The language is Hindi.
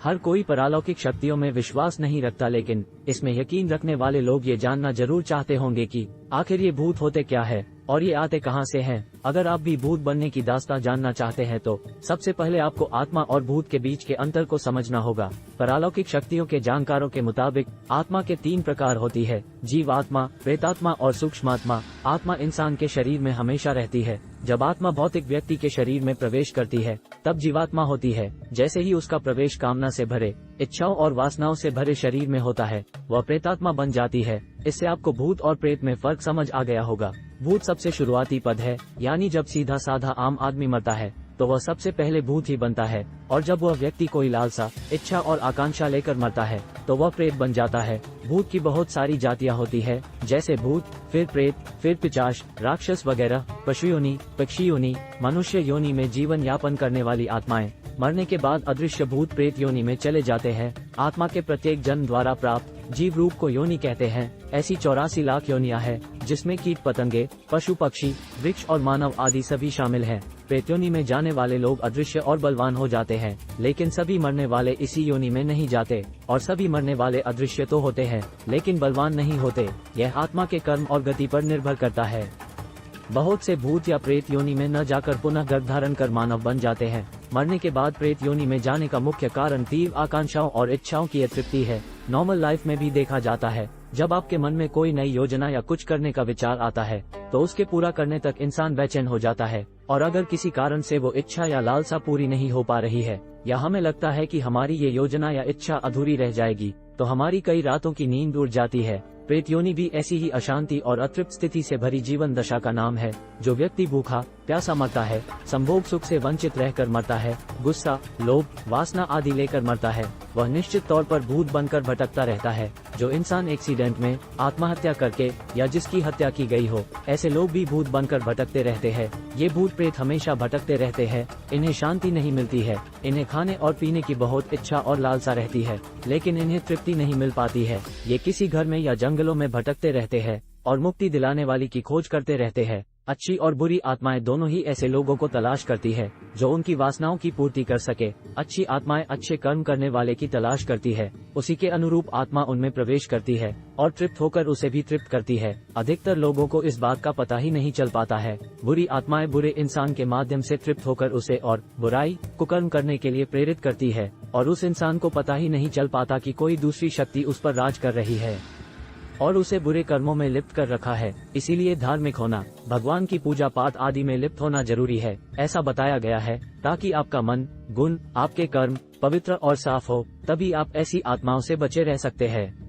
हर कोई परलौकिक शक्तियों में विश्वास नहीं रखता, लेकिन इसमें यकीन रखने वाले लोग ये जानना जरूर चाहते होंगे कि आखिर ये भूत होते क्या है और ये आते कहां से हैं। अगर आप भी भूत बनने की दास्तां जानना चाहते हैं तो सबसे पहले आपको आत्मा और भूत के बीच के अंतर को समझना होगा। परलौकिक शक्तियों के जानकारों के मुताबिक आत्मा के 3 प्रकार होती है: जीवात्मा, प्रेतात्मा और सूक्ष्मात्मा। आत्मा इंसान के शरीर में हमेशा रहती है। जब आत्मा भौतिक व्यक्ति के शरीर में प्रवेश करती है तब जीवात्मा होती है। जैसे ही उसका प्रवेश कामना से भरे, इच्छाओं और वासनाओं से भरे शरीर में होता है, वह प्रेतात्मा बन जाती है। इससे आपको भूत और प्रेत में फर्क समझ आ गया होगा। भूत सबसे शुरुआती पद है, यानी जब सीधा साधा आम आदमी मरता है तो वह सबसे पहले भूत ही बनता है, और जब वह व्यक्ति कोई लालसा, इच्छा और आकांक्षा लेकर मरता है तो वह प्रेत बन जाता है। भूत की बहुत सारी जातियां होती है, जैसे भूत, फिर प्रेत, फिर पिशाच, राक्षस वगैरह। पशु योनि, पक्षी योनि, मनुष्य योनि में जीवन यापन करने वाली आत्माएं मरने के बाद अदृश्य भूत प्रेत योनि में चले जाते हैं। आत्मा के प्रत्येक जन्म द्वारा प्राप्त जीव रूप को योनि कहते हैं। ऐसी 84 लाख योनियां हैं, जिसमें कीट पतंगे, पशु पक्षी, वृक्ष और मानव आदि सभी शामिल हैं। प्रेत योनि में जाने वाले लोग अदृश्य और बलवान हो जाते हैं, लेकिन सभी मरने वाले इसी योनि में नहीं जाते, और सभी मरने वाले अदृश्य तो होते हैं लेकिन बलवान नहीं होते। यह आत्मा के कर्म और गति पर निर्भर करता है। बहुत से भूत या प्रेत योनि में न जाकर पुनः गर्भ धारण कर मानव बन जाते हैं। मरने के बाद प्रेत योनि में जाने का मुख्य कारण तीव्र आकांक्षाओं और इच्छाओं की तृप्ति है। नॉर्मल लाइफ में भी देखा जाता है, जब आपके मन में कोई नई योजना या कुछ करने का विचार आता है तो उसके पूरा करने तक इंसान बेचैन हो जाता है, और अगर किसी कारण से वो इच्छा या लालसा पूरी नहीं हो पा रही है, या हमें लगता है कि हमारी ये योजना या इच्छा अधूरी रह जाएगी, तो हमारी कई रातों की नींद उड़ जाती है। प्रेत योनि भी ऐसी ही अशांति और अतृप्त स्थिति से भरी जीवन दशा का नाम है। जो व्यक्ति भूखा प्यासा मरता है, संभोग सुख से वंचित रहकर मरता है, गुस्सा, लोभ, वासना आदि लेकर मरता है, वह निश्चित तौर पर भूत बनकर भटकता रहता है। जो इंसान एक्सीडेंट में आत्महत्या करके या जिसकी हत्या की गई हो, ऐसे लोग भी भूत बनकर भटकते रहते हैं। ये भूत प्रेत हमेशा भटकते रहते हैं, इन्हें शांति नहीं मिलती है, इन्हें खाने और पीने की बहुत इच्छा और लालसा रहती है, लेकिन इन्हें तृप्ति नहीं मिल पाती है। ये किसी घर में या जंगलों में भटकते रहते हैं और मुक्ति दिलाने वाली की खोज करते रहते हैं। अच्छी और बुरी आत्माएं दोनों ही ऐसे लोगों को तलाश करती है जो उनकी वासनाओं की पूर्ति कर सके। अच्छी आत्माएं अच्छे कर्म करने वाले की तलाश करती है, उसी के अनुरूप आत्मा उनमें प्रवेश करती है और तृप्त होकर उसे भी तृप्त करती है। अधिकतर लोगों को इस बात का पता ही नहीं चल पाता है। बुरी आत्माएं बुरे इंसान के माध्यम से तृप्त होकर उसे और बुराई, कुकर्म करने के लिए प्रेरित करती है, और उस इंसान को पता ही नहीं चल पाता कि कोई दूसरी शक्ति उस पर राज कर रही है और उसे बुरे कर्मों में लिप्त कर रखा है। इसीलिए धार्मिक होना, भगवान की पूजा पाठ आदि में लिप्त होना जरूरी है, ऐसा बताया गया है, ताकि आपका मन, गुण, आपके कर्म पवित्र और साफ हो, तभी आप ऐसी आत्माओं से बचे रह सकते हैं।